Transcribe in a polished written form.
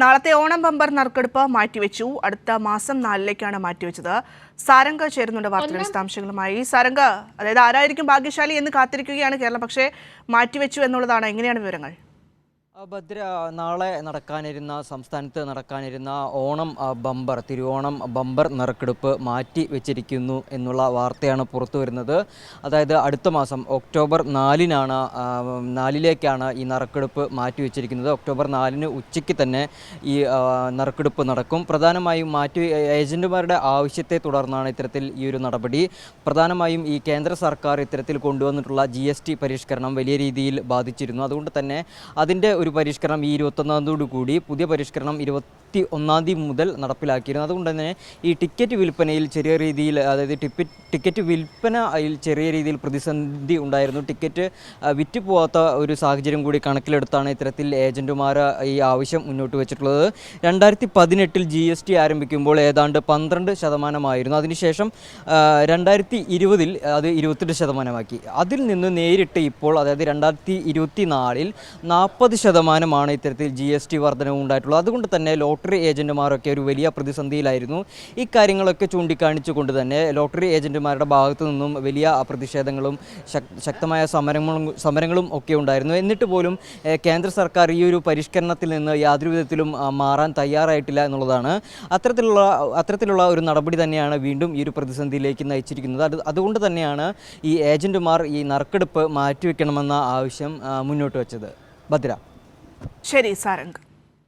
നാളത്തെ ഓണം ബമ്പർ നറുക്കെടുപ്പ് മാറ്റിവെച്ചു. അടുത്ത മാസം 4-ലേക്കാണ് മാറ്റിവെച്ചത്. സാരംഗ് ചേരുന്നുണ്ട് വാർത്തയുടെ വിശദാംശങ്ങളുമായി. സാരംഗ്, അതായത് ആരായിരിക്കും ഭാഗ്യശാലി എന്ന് കാത്തിരിക്കുകയാണ് കേരളം, പക്ഷേ മാറ്റിവെച്ചു എന്നുള്ളതാണ്. എങ്ങനെയാണ് വിവരങ്ങൾ? ഭദ്ര, നാളെ സംസ്ഥാനത്ത് നടക്കാനിരുന്ന ഓണം ബമ്പർ, തിരുവോണം ബമ്പർ നറുക്കെടുപ്പ് മാറ്റി വെച്ചിരിക്കുന്നു എന്നുള്ള വാർത്തയാണ് പുറത്തു വരുന്നത്. അതായത് അടുത്ത മാസം ഒക്ടോബർ 4-ലേക്കാണ് ഈ നറുക്കെടുപ്പ് മാറ്റി വെച്ചിരിക്കുന്നത്. ഒക്ടോബർ 4-ന് ഉച്ചയ്ക്ക് തന്നെ ഈ നറുക്കെടുപ്പ് നടക്കും. പ്രധാനമായും ഏജന്റുമാരുടെ ആവശ്യത്തെ തുടർന്നാണ് ഇത്തരത്തിൽ ഈ ഒരു നടപടി. പ്രധാനമായും ഈ കേന്ദ്ര സർക്കാർ ഇത്തരത്തിൽ കൊണ്ടുവന്നിട്ടുള്ള GST പരിഷ്കരണം വലിയ രീതിയിൽ ബാധിച്ചിരുന്നു. അതുകൊണ്ട് തന്നെ അതിൻ്റെ ഒരു പരിഷ്കരണം ഈ 21-ാം കൂടി പുതിയ പരിഷ്കരണം 21-ാം തീയതി മുതൽ നടപ്പിലാക്കിയിരുന്നു. അതുകൊണ്ട് തന്നെ ഈ ടിക്കറ്റ് വിൽപ്പനയിൽ ചെറിയ രീതിയിൽ, അതായത് ടിക്കറ്റ് വിൽപ്പനയിൽ ചെറിയ രീതിയിൽ പ്രതിസന്ധി ഉണ്ടായിരുന്നു. ടിക്കറ്റ് വിറ്റ് പോകാത്ത ഒരു സാഹചര്യം കൂടി കണക്കിലെടുത്താണ് ഇത്തരത്തിൽ ഏജന്റുമാർ ഈ ആവശ്യം മുന്നോട്ട് വെച്ചിട്ടുള്ളത്. 2018-ൽ GST ആരംഭിക്കുമ്പോൾ ഏതാണ്ട് 12%. അതിനുശേഷം 2020-ൽ അത് 28%. അതിൽ നിന്ന് നേരിട്ട് ഇപ്പോൾ, അതായത് 2024-ൽ 40% ഇത്തരത്തിൽ GST വർധനവ് ഉണ്ടായിട്ടുള്ളത്. അതുകൊണ്ട് തന്നെ ലോട്ടറി ഏജന്റുമാരൊക്കെ ഒരു വലിയ പ്രതിസന്ധിയിലായിരുന്നു. ഈ കാര്യങ്ങളൊക്കെ ചൂണ്ടിക്കാണിച്ചുകൊണ്ട് തന്നെ ലോട്ടറി ഏജന്റുമാരുടെ ഭാഗത്തു നിന്നും വലിയ പ്രതിഷേധങ്ങളും ശക്തമായ സമരങ്ങളും ഒക്കെ ഉണ്ടായിരുന്നു. എന്നിട്ട് പോലും കേന്ദ്ര സർക്കാർ ഈ ഒരു പരിഷ്കരണത്തിൽ നിന്ന് യാതൊരു വിധത്തിലും മാറാൻ തയ്യാറായിട്ടില്ല എന്നുള്ളതാണ്. അത്തരത്തിലുള്ള ഒരു നടപടി തന്നെയാണ് വീണ്ടും ഈ ഒരു പ്രതിസന്ധിയിലേക്ക് നയിച്ചിരിക്കുന്നത്. അതുകൊണ്ട് തന്നെയാണ് ഈ ഏജന്റുമാർ ഈ നറുക്കെടുപ്പ് മാറ്റിവെക്കണമെന്ന ആവശ്യം മുന്നോട്ട് വെച്ചത്. ഭദ്ര. ശരി സാരംഗ്.